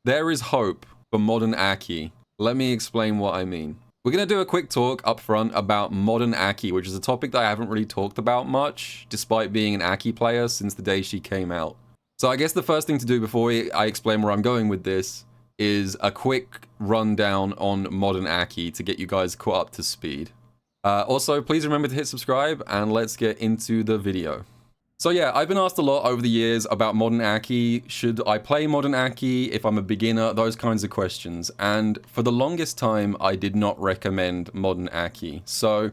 There is hope for modern A.K.I. Let me explain what I mean. We're going to do a quick talk up front about modern A.K.I, which is a topic that I haven't really talked about much, despite being an A.K.I player since the day she came out. So I guess the first thing to do before I explain where I'm going with this is a quick rundown on modern A.K.I to get you guys caught up to speed. Also, please remember to hit subscribe, and let's get into the video. So yeah, I've been asked a lot over the years about modern A.K.I. Should I play modern A.K.I if I'm a beginner? Those kinds of questions. And for the longest time, I did not recommend modern A.K.I. So,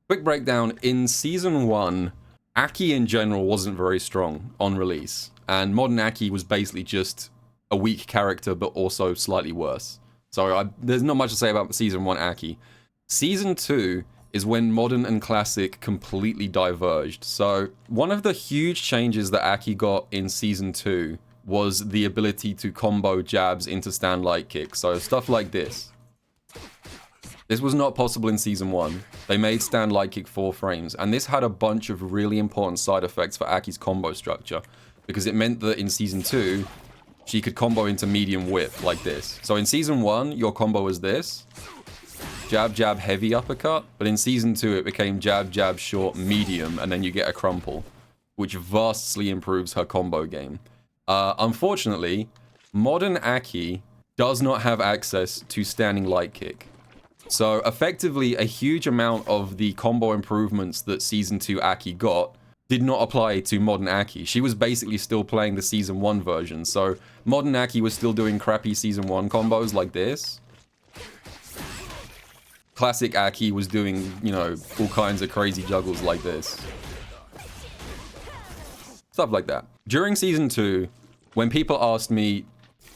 quick breakdown. In Season 1, A.K.I in general wasn't very strong on release. And modern A.K.I was basically just a weak character, but also slightly worse. So there's not much to say about Season 1 A.K.I. Season 2 is when modern and classic completely diverged. So one of the huge changes that A.K.I got in Season 2 was the ability to combo jabs into stand light kicks. So stuff like this. This was not possible in Season 1. They made stand light kick 4 frames, and this had a bunch of really important side effects for A.K.I.'s combo structure, because it meant that in Season 2, she could combo into medium whip like this. So in Season 1, your combo was this. Jab, jab, heavy uppercut. But in Season 2, it became jab, jab, short, medium, and then you get a crumple, which vastly improves her combo game. Unfortunately, modern A.K.I does not have access to standing light kick. So effectively, a huge amount of the combo improvements that Season 2 A.K.I got did not apply to modern A.K.I. She was basically still playing the Season 1 version. So modern A.K.I was still doing crappy Season 1 combos like this. Classic A.K.I was doing, you know, all kinds of crazy juggles like this. Stuff like that. During Season 2, when people asked me,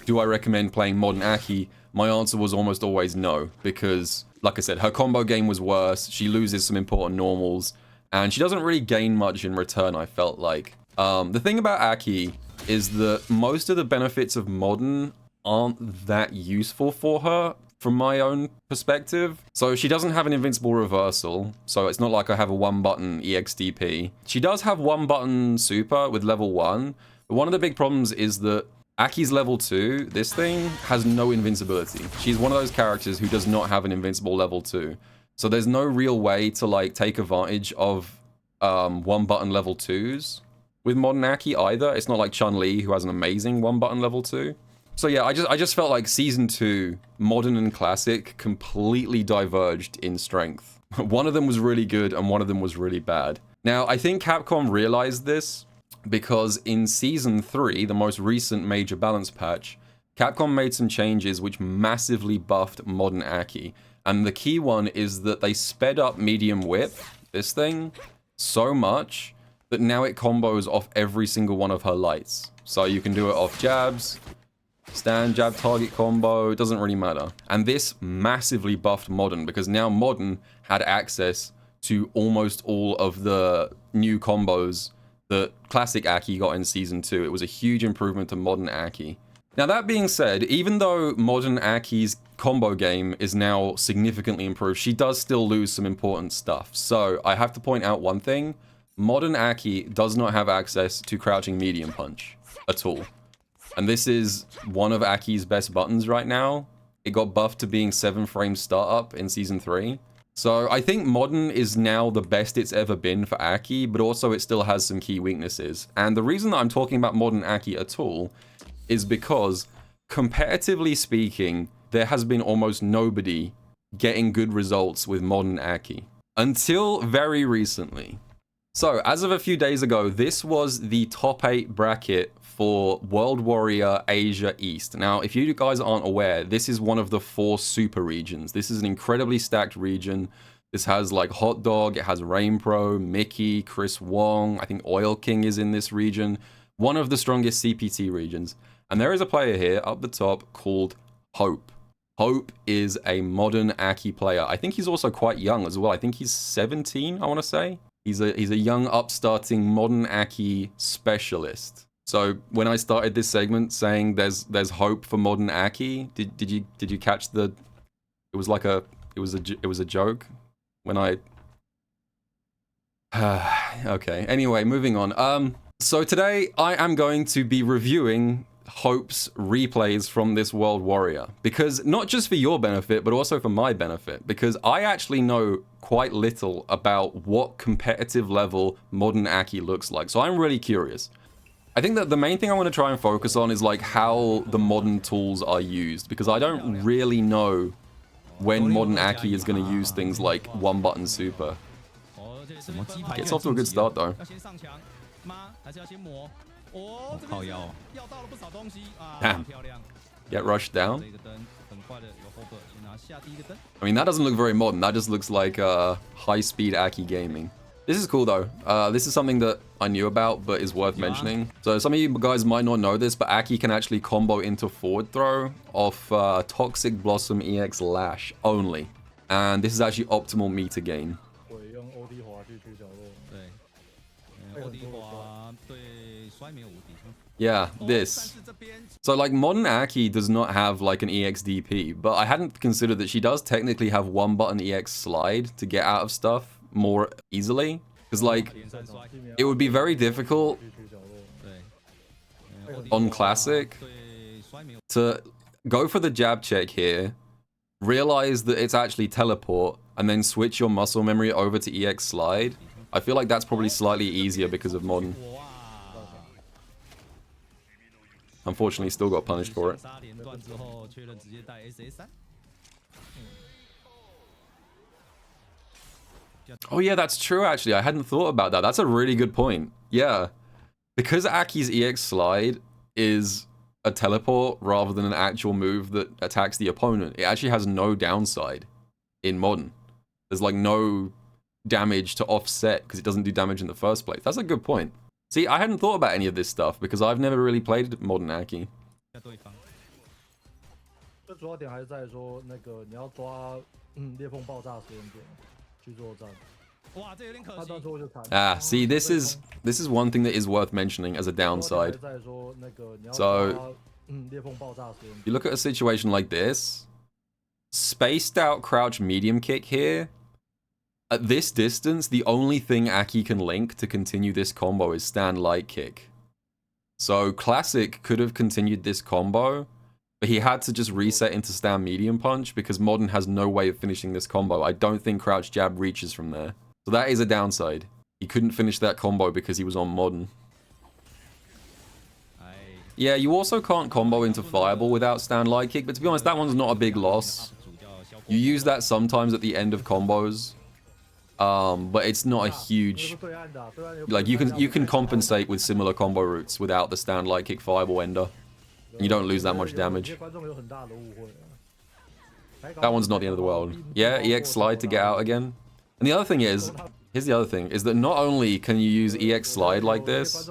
do I recommend playing modern A.K.I, my answer was almost always no. Because, like I said, her combo game was worse, she loses some important normals, and she doesn't really gain much in return, I felt like. The thing about A.K.I is that most of the benefits of modern aren't that useful for her, from my own perspective. So she doesn't have an invincible reversal, so it's not like I have a one-button EXDP. She does have one-button super with level 1, but one of the big problems is that A.K.I's level 2, this thing, has no invincibility. She's one of those characters who does not have an invincible level 2. So there's no real way to, like, take advantage of one-button level 2s with modern A.K.I either. It's not like Chun-Li, who has an amazing one-button level 2. So yeah, I just felt like Season 2, modern and classic, completely diverged in strength. One of them was really good and one of them was really bad. Now, I think Capcom realized this because in Season 3, the most recent major balance patch, Capcom made some changes which massively buffed modern A.K.I. And the key one is that they sped up medium whip, this thing, so much that now it combos off every single one of her lights. So you can do it off jabs, stand, jab, target combo, it doesn't really matter. And this massively buffed modern, because now modern had access to almost all of the new combos that classic A.K.I got in Season 2. It was a huge improvement to modern A.K.I. Now that being said, even though modern A.K.I's combo game is now significantly improved, she does still lose some important stuff. So I have to point out one thing. Modern A.K.I does not have access to crouching medium punch at all. And this is one of A.K.I's best buttons right now. It got buffed to being 7 frames startup in Season 3. So I think modern is now the best it's ever been for A.K.I, but also it still has some key weaknesses. And the reason that I'm talking about modern A.K.I at all is because, comparatively speaking, there has been almost nobody getting good results with modern A.K.I. Until very recently. So, as of a few days ago, this was the top 8 bracket for World Warrior Asia East. Now, if you guys aren't aware, this is one of the 4 super regions. This is an incredibly stacked region. This has like Hot Dog, it has Rain Pro, Mickey, Chris Wong, I think Oil King is in this region. One of the strongest CPT regions. And there is a player here up the top called Hope. Hope is a modern A.K.I player. I think he's also quite young as well. I think he's 17, I want to say. He's a young upstarting modern A.K.I specialist. So when I started this segment saying there's hope for modern A.K.I, did you catch the? It was like a joke when I. Okay. Anyway, moving on. So today I am going to be reviewing hopes replays from this World Warrior. Because not just for your benefit, but also for my benefit. Because I actually know quite little about what competitive level modern Aki looks like. So I'm really curious. I think that the main thing I want to try and focus on is like how the modern tools are used. Because I don't really know when modern Aki is going to use things like one button super. Gets off to a good start though. Damn. Get rushed down. I mean, that doesn't look very modern. That just looks like high-speed Aki gaming. This is cool though. This is something that I knew about, but is worth mentioning. So some of you guys might not know this, but Aki can actually combo into forward throw off Toxic Blossom EX Lash only. And this is actually optimal meter gain. Yeah, this. So like modern Aki does not have like an EX DP, but I hadn't considered that she does technically have one button EX slide to get out of stuff more easily. Because like, it would be very difficult on Classic to go for the jab check here, realize that it's actually teleport, and then switch your muscle memory over to EX slide. I feel like that's probably slightly easier because of modern. Unfortunately, still got punished for it. Oh yeah, that's true actually. I hadn't thought about that. That's a really good point. Yeah. Because Aki's EX slide is a teleport rather than an actual move that attacks the opponent, it actually has no downside in modern. There's like no damage to offset because it doesn't do damage in the first place. That's a good point. See, I hadn't thought about any of this stuff because I've never really played modern Aki. Ah, see, this is one thing that is worth mentioning as a downside. So, you look at a situation like this, spaced out crouch medium kick here. At this distance, the only thing Aki can link to continue this combo is stand light kick. So Classic could have continued this combo, but he had to just reset into stand medium punch because modern has no way of finishing this combo. I don't think crouch jab reaches from there. So that is a downside. He couldn't finish that combo because he was on modern. Yeah, you also can't combo into fireball without stand light kick, but to be honest, that one's not a big loss. You use that sometimes at the end of combos. But it's not a huge, like you can compensate with similar combo routes without the stand light kick fireball ender. You don't lose that much damage. That one's not the end of the world. Yeah, EX slide to get out again. And the other thing is, here's the other thing, is that not only can you use EX slide like this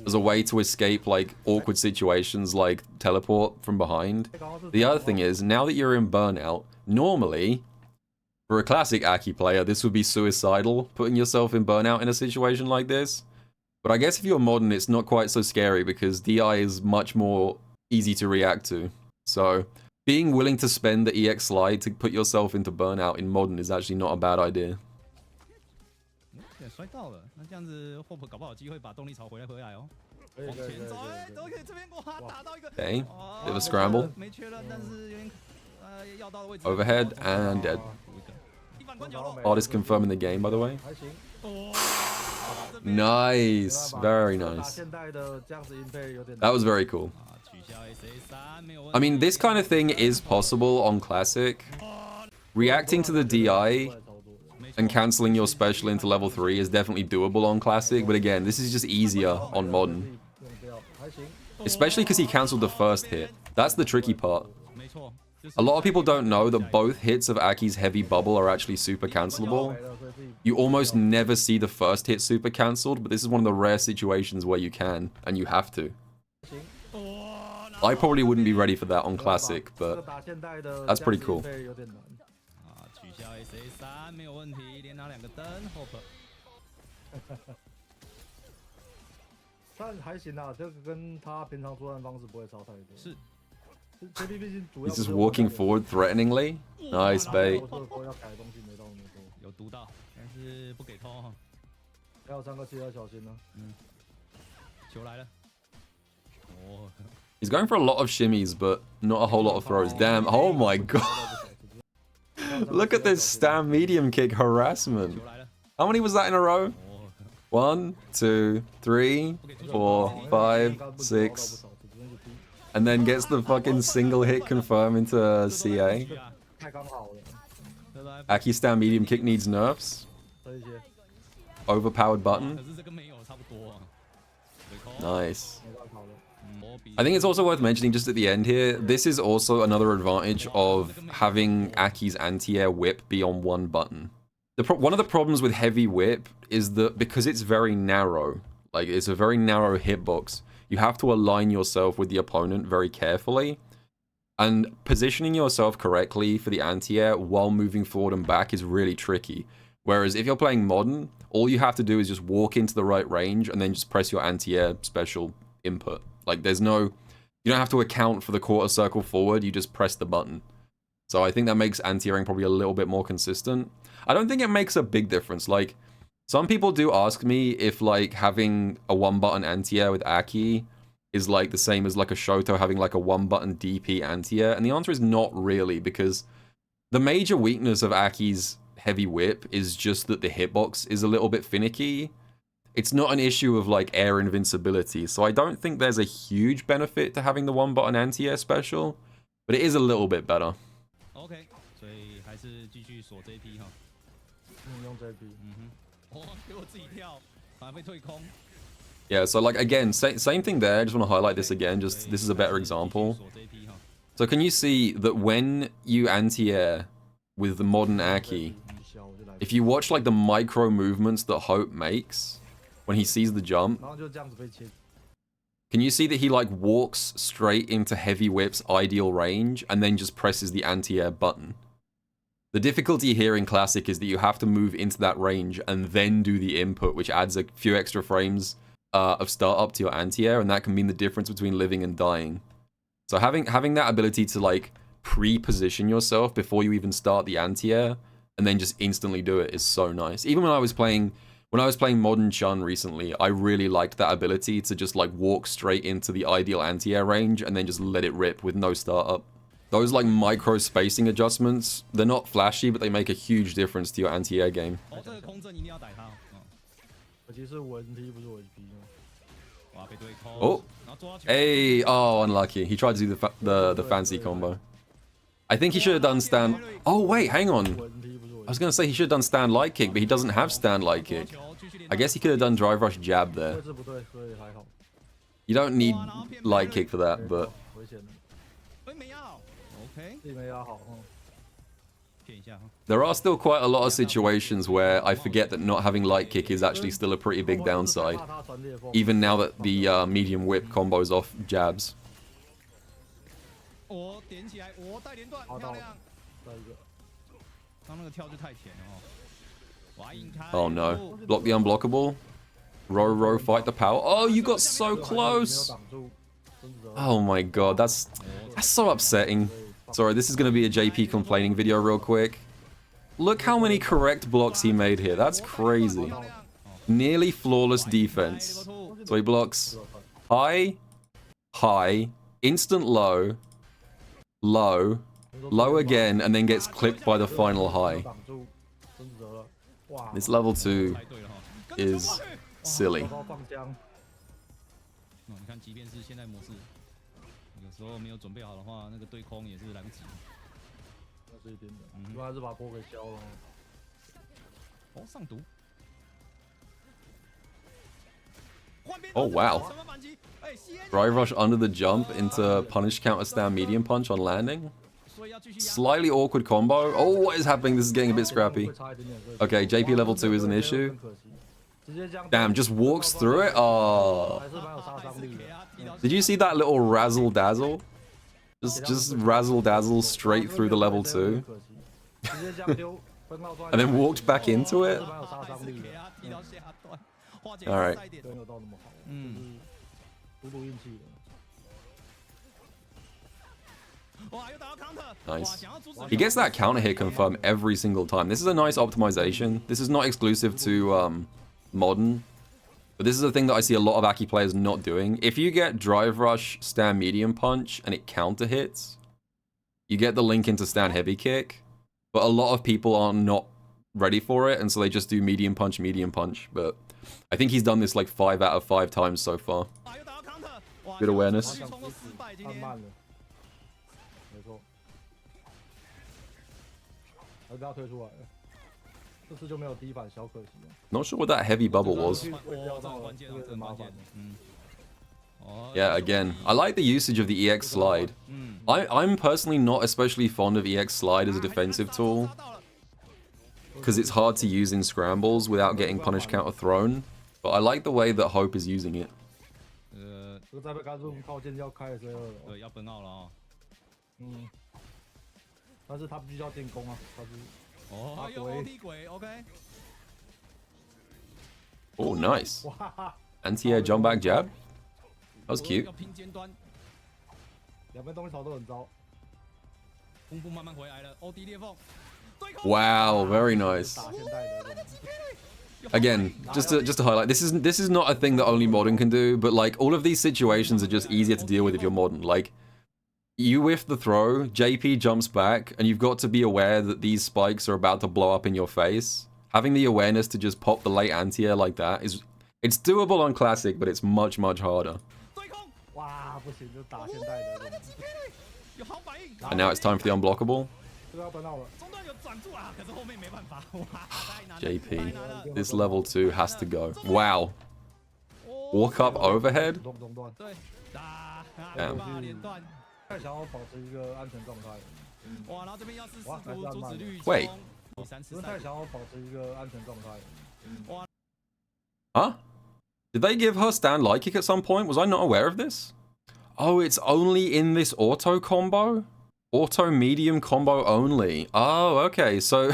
as a way to escape like awkward situations like teleport from behind, the other thing is, now that you're in burnout, normally, for a classic Aki player, this would be suicidal, putting yourself in burnout in a situation like this. But I guess if you're modern, it's not quite so scary because DI is much more easy to react to. So, being willing to spend the EX slide to put yourself into burnout in modern is actually not a bad idea. Okay, bit of a scramble. Overhead and dead. Artist confirming the game, by the way. Nice, very nice. That was very cool. I mean, this kind of thing is possible on Classic. Reacting to the DI and cancelling your special into level 3 is definitely doable on Classic, but again, this is just easier on Modern. Especially because he cancelled the first hit. That's the tricky part. A lot of people don't know that both hits of Aki's heavy bubble are actually super cancelable. You almost never see the first hit super cancelled, but this is one of the rare situations where you can, and you have to. I probably wouldn't be ready for that on Classic, but that's pretty cool. He's just walking forward threateningly. Nice bait. He's going for a lot of shimmies, but not a whole lot of throws. Damn. Oh my god. Look at this stam medium kick harassment. How many was that in a row? 1, 2, 3, 4, 5, 6. And then gets the fucking single hit confirm into CA. A.K.I stam medium kick needs nerfs. Overpowered button. Nice. I think it's also worth mentioning just at the end here, this is also another advantage of having A.K.I's anti-air whip be on one button. One of the problems with heavy whip is that because it's very narrow, like it's a very narrow hitbox, you have to align yourself with the opponent very carefully. And positioning yourself correctly for the anti-air while moving forward and back is really tricky. Whereas if you're playing modern, all you have to do is just walk into the right range and then just press your anti-air special input. Like there's no, you don't have to account for the quarter circle forward, you just press the button. So I think that makes anti-airing probably a little bit more consistent. I don't think it makes a big difference. Like, some people do ask me if like having a one button anti-air with A.K.I is like the same as like a Shoto having like a one button DP anti-air, and the answer is not really, because the major weakness of A.K.I's heavy whip is just that the hitbox is a little bit finicky. It's not an issue of like air invincibility, so I don't think there's a huge benefit to having the one button anti-air special, but it is a little bit better. OK， 所以还是继续锁 JP 哈。用 JP。哦，给我自己跳，反而被退空。Yeah, so like again, same thing there. I just want to highlight this again. Just this is a better example. So can you see that when you anti-air with the modern A.K.I, if you watch like the micro movements that Hope makes when he sees the jump, can you see that he like walks straight into Heavy Whip's ideal range and then just presses the anti-air button? The difficulty here in Classic is that you have to move into that range and then do the input, which adds a few extra frames of startup to your anti-air, and that can mean the difference between living and dying. So having that ability to like pre-position yourself before you even start the anti-air and then just instantly do it is so nice. Even when I was playing Modern Chun recently, I really liked that ability to just like walk straight into the ideal anti-air range and then just let it rip with no startup. Those like micro spacing adjustments, they're not flashy, but they make a huge difference to your anti-air game. Oh, hey, oh, unlucky. He tried to do the fancy combo. I think he should have done stand. Oh wait, hang on. I was gonna say he should have done stand light kick, but he doesn't have stand light kick. I guess he could have done drive rush jab there. You don't need light kick for that, but. There are still quite a lot of situations where I forget that not having light kick is actually still a pretty big downside, even now that the medium whip combos off jabs. Oh no, block the unblockable. Row, fight the power. Oh, you got so close. Oh my god, that's so upsetting. Sorry, this is going to be a JP complaining video real quick. Look how many correct blocks he made here. That's crazy. Nearly flawless defense. So he blocks high, high, instant low, low, low again, and then gets clipped by the final high. This level 2 is silly. 有时候没有准备好的话，那个对空也是来不及。那是一点的，应该还是把波给消了。哦，上毒。Oh wow. Drive rush under the jump into punish counter stand medium punch on landing. Slightly awkward combo. Oh, what is happening? This is getting a bit scrappy. Okay, JP level 2 is an issue. Damn, just walks through it? Oh. Did you see that little razzle dazzle? Just razzle dazzle straight through the level 2. And then walked back into it? Alright. Nice. He gets that counter hit confirmed every single time. This is a nice optimization. This is not exclusive to Modern. But this is a thing that I see a lot of Aki players not doing. If you get drive rush, stand medium punch, and it counter hits, you get the link into stand heavy kick. But a lot of people are not ready for it, and so they just do medium punch, medium punch. But I think he's done this like 5 out of 5 times so far. Good awareness. Not sure what that heavy bubble was. Yeah, again, I like the usage of the EX slide. I'm personally not especially fond of EX slide as a defensive tool, because it's hard to use in scrambles without getting punish counter thrown. But I like the way that Hope is using it. Oh, nice. Anti-air jump back jab. That was cute. Wow, very nice. Again, just to highlight, this is not a thing that only modern can do, but like all of these situations are just easier to deal with if you're modern. Like, you whiff the throw, JP jumps back, and you've got to be aware that these spikes are about to blow up in your face. Having the awareness to just pop the late anti-air like that it's doable on Classic, but it's much, much harder. And now it's time for the unblockable. JP, this level 2 has to go. Wow. Walk up overhead? Damn. Wait. Huh? Did they give her stand light kick at some point? Was I not aware of this? Oh, it's only in this auto combo? Auto medium combo only. Oh, okay. So,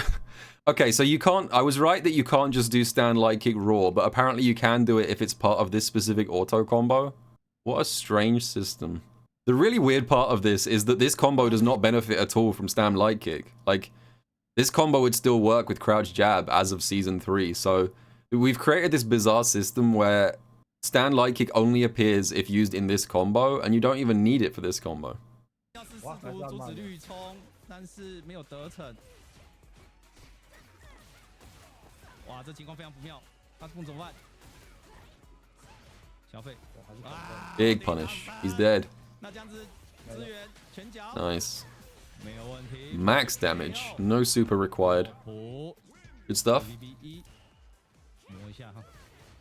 okay, so you can't... I was right that you can't just do stand light kick raw, but apparently you can do it if it's part of this specific auto combo. What a strange system. The really weird part of this is that this combo does not benefit at all from stand light kick. Like, this combo would still work with crouch jab as of Season 3, so we've created this bizarre system where stand light kick only appears if used in this combo, and you don't even need it for this combo. Big punish. He's dead. Nice. Max damage. No super required. Good stuff.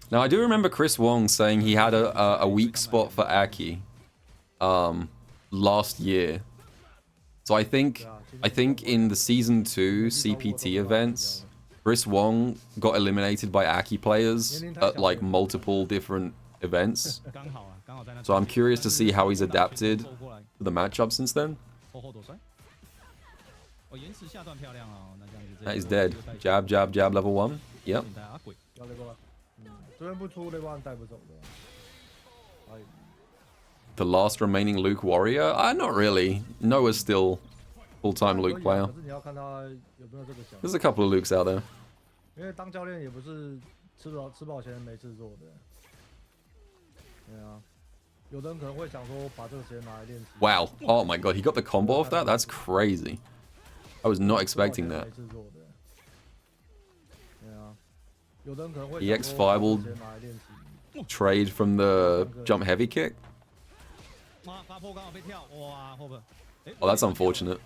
Now, I do remember Chris Wong saying he had a weak spot for A.K.I. Last year. So I think in the Season 2 CPT events, Chris Wong got eliminated by A.K.I. players at like multiple different events. So I'm curious to see how he's adapted to the matchup since then. That is dead. Jab, jab, jab, level 1. Yep. The last remaining Luke warrior? Not really. Noah's still full-time Luke player. There's a couple of Lukes out there. Wow. Oh my god, he got the combo off that? That's crazy. I was not expecting that. EX Fireball trade from the jump heavy kick? Oh, that's unfortunate.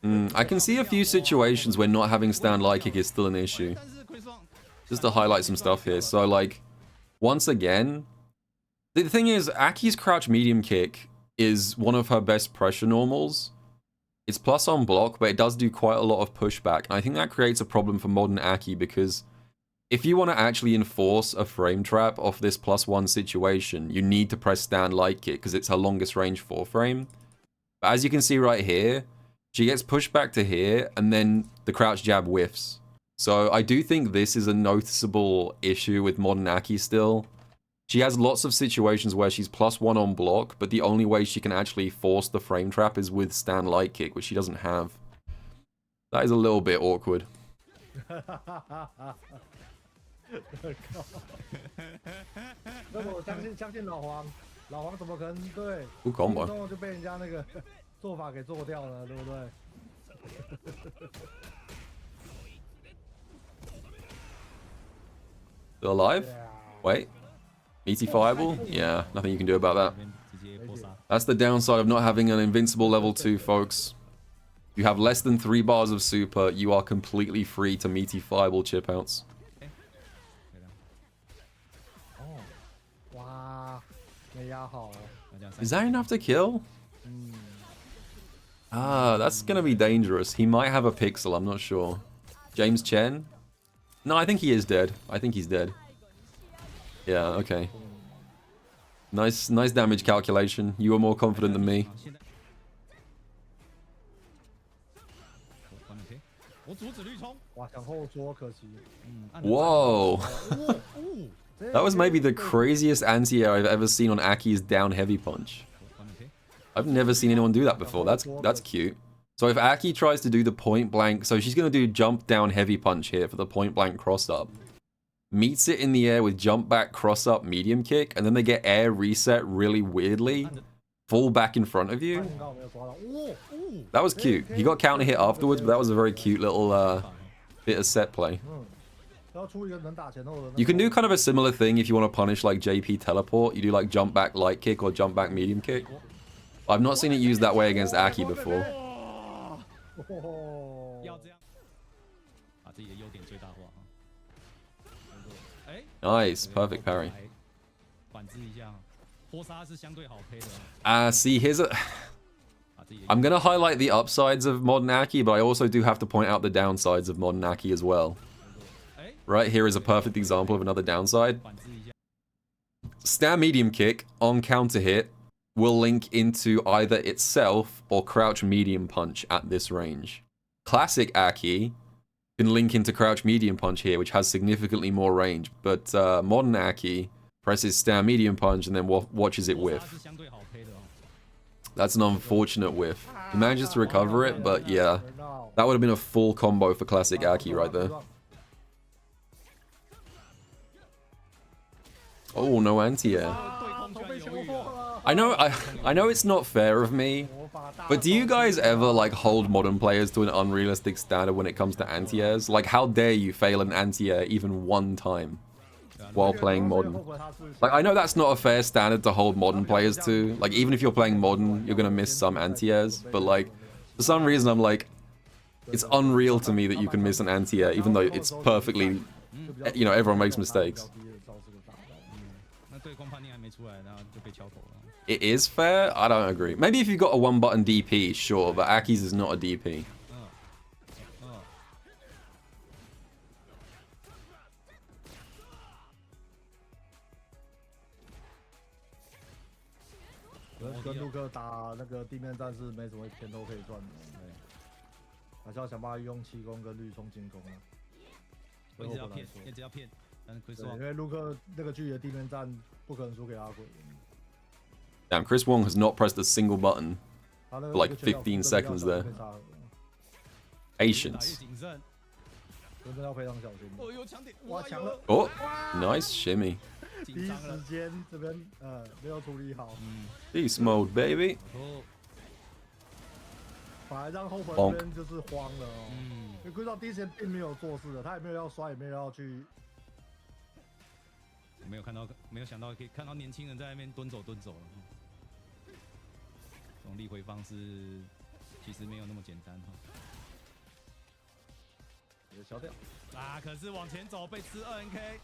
I can see a few situations where not having stand light kick is still an issue. Just to highlight some stuff here. So, like, once again, the thing is, A.K.I.'s crouch medium kick is one of her best pressure normals. It's plus on block, but it does do quite a lot of pushback. And I think that creates a problem for modern A.K.I. because if you want to actually enforce a frame trap off this +1 situation, you need to press stand light kick because it's her longest range 4-frame. But as you can see right here, she gets pushed back to here, and then the crouch jab whiffs. So I do think this is a noticeable issue with modern A.K.I. still. She has lots of situations where she's +1 on block, but the only way she can actually force the frame trap is with stand light kick, which she doesn't have. That is a little bit awkward. 那我相信老黄怎么可能对？ Good combo. 就被人家那个做法给做掉了，对不对？ Still alive? Wait. Meaty Fireball? Yeah, nothing you can do about that. That's the downside of not having an invincible level 2, folks. If you have less than 3 bars of super, you are completely free to Meaty Fireball chip outs. Is that enough to kill? Ah, that's gonna be dangerous. He might have a pixel, I'm not sure. James Chen? No, I think he is dead. I think he's dead. Yeah, okay. Nice damage calculation. You were more confident than me. Whoa. That was maybe the craziest anti-air I've ever seen on A.K.I.'s down heavy punch. I've never seen anyone do that before. That's cute. So if A.K.I. tries to do the point blank, so she's going to do jump down heavy punch here for the point blank cross up. Meets it in the air with jump back cross up medium kick, and then they get air reset really weirdly. Fall back in front of you. That was cute. He got counter hit afterwards, but that was a very cute little bit of set play. You can do kind of a similar thing if you want to punish like JP teleport. You do like jump back light kick or jump back medium kick. I've not seen it used that way against A.K.I. before. Nice, perfect parry. See, here's a... I'm gonna highlight the upsides of modern A.K.I, but I also do have to point out the downsides of modern A.K.I as well. Right here is a perfect example of another downside. Stand medium kick on counter hit will link into either itself or crouch medium punch at this range. Classic A.K.I can link into crouch medium punch here, which has significantly more range, but modern A.K.I presses stand medium punch and then watches it whiff. That's an unfortunate whiff. He manages to recover it, but yeah, that would have been a full combo for classic A.K.I right there. Oh, no anti-air. I know it's not fair of me, but do you guys ever like hold modern players to an unrealistic standard when it comes to anti-airs? Like, how dare you fail an anti-air even one time while playing modern? Like, I know that's not a fair standard to hold modern players to. Like, even if you're playing modern, you're gonna miss some anti-airs, but like, for some reason I'm like, it's unreal to me that you can miss an anti-air, even though it's perfectly, you know, everyone makes mistakes. It is fair? I don't agree. Maybe if you've got a one-button DP, sure, but A.K.I.'s is not a DP. Damn, Chris Wong has not pressed a single button for like 15 seconds there. Patience. Oh, nice shimmy. Beast mode, baby. Bonk. 没有想到可以看到年轻人在那边蹲走了。这种力回方式其实没有那么简单哈。消掉啊！可是往前走被吃2NK，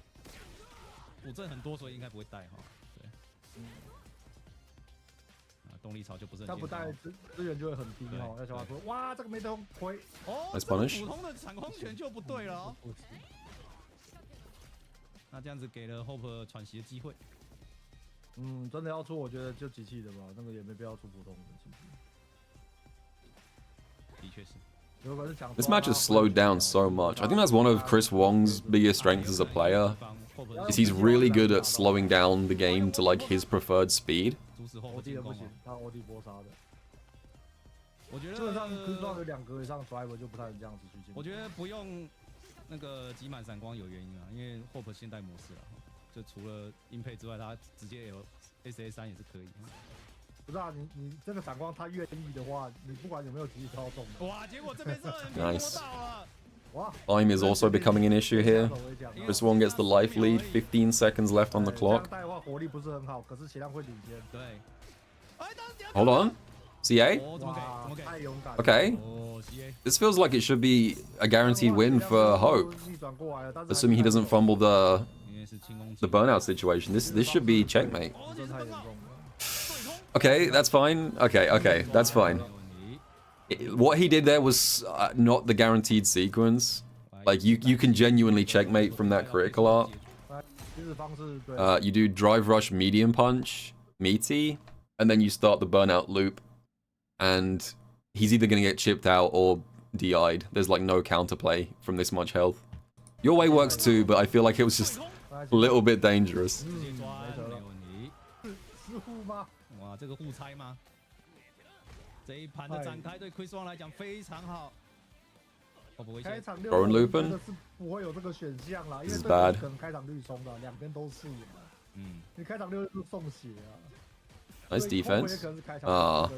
补正很多，所以应该不会带哈。对，动力槽就不是很。他不带资源就会很低哈。要小华说，哇，这个没得回哦。Nice punish. 普通的闪光拳就不对了。那这样子给了 Hope 喘息的机会。真的要出，我觉得就机器的吧，那个也没必要出普通的。的确是。 This match has slowed down so much. I think that's one of Chris Wong's biggest strengths as a player, is he's really good at slowing down the game to like his preferred speed. 我觉得基本上可以撞有2格以上 driver 就不太能这样子去进。我觉得不用那个挤满闪光有原因啊，因为 Hope 现代模式啊，就除了音配之外，它直接 SA3 也是可以。不是啊，你这个闪光他愿意的话，你不管有没有击超中。哇，结果这边是Nice. 哇 Time is also becoming an issue here. This one gets the life lead. 15 seconds left on the 这 clock. 样带的话火力不是很好，可是血量会领先。对。 Hold on. CA? 哦，怎么给？怎么给？太勇敢了。 Okay. 哦 ，CA。 This feels like it should be a guaranteed win for Hope. 逆转过来了，但是 Assuming he doesn't fumble the 因为是轻攻击。 burnout situation. This should be checkmate. 哦，真的太严重了。 Okay, that's fine. Okay, that's fine. What he did there was not the guaranteed sequence. Like you can genuinely checkmate from that critical art. 其实方式对。You do drive rush medium punch, meaty, and then you start the burnout loop. And he's either gonna get chipped out or DI'd. There's like no counterplay from this much health. Your way works too, but I feel like it was just a little bit dangerous. 直接抓，没问题。是护吗？哇，这个互猜吗？这一盘的展开对 Chris Wang 来讲非常好。会不会开场Throw and 6 Lupin 真的是不会有这个选项啦，因为 This is 对方 bad 可能开场绿松的，两边都是。嗯，你开场6是送血啊。 Nice 所以 defense. 后面可能是开场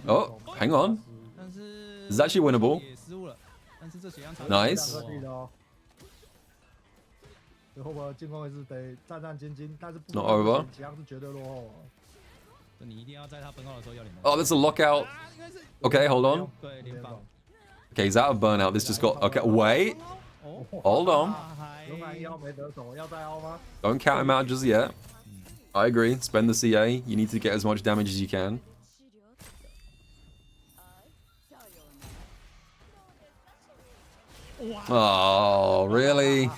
Oh, hang on. 但是 This is actually winnable. 也失误了，但是这血量差 Nice 2个地的哦。所以后边进攻也是得战战兢兢，但是不 Not over 血量是绝对落后哦。你一定要在他分号的时候要连。 Oh, that's a lockout. 啊，应该是 Okay, hold on. 对连防。 Okay, he's out of burnout. This just got... Okay, wait. 哦， Hold on. 还勇敢1号没得手，要再凹吗？ Don't count him out just yet. I agree. Spend the CA. You need to get as much damage as you can. Oh, really?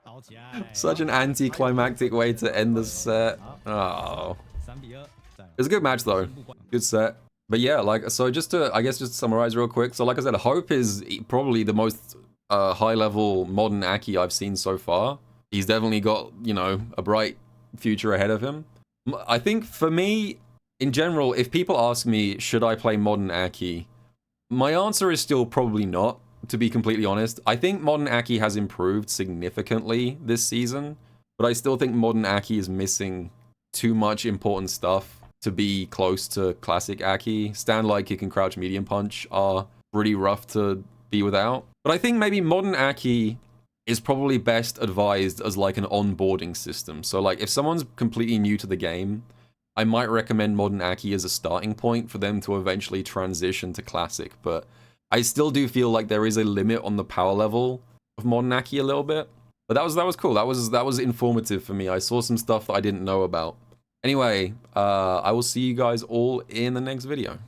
倒起来。 Such an anticlimactic way to end the set. Oh. 3比2，在 It was a good match though. Good set. But yeah, like, so just to, I guess, just to summarize real quick. So like I said, Hope is probably the most high-level modern A.K.I I've seen so far. He's definitely got, you know, a bright future ahead of him. I think for me, in general, if people ask me, should I play modern A.K.I, my answer is still probably not, to be completely honest. I think modern A.K.I has improved significantly this season, but I still think modern A.K.I is missing too much important stuff to be close to classic A.K.I. Stand light kick and crouch medium punch are pretty rough to be without. But I think maybe modern A.K.I is probably best advised as like an onboarding system. So like if someone's completely new to the game, I might recommend modern A.K.I as a starting point for them to eventually transition to classic. But I still do feel like there is a limit on the power level of modern A.K.I a little bit. But that was cool. That was informative for me. I saw some stuff that I didn't know about. Anyway, I will see you guys all in the next video.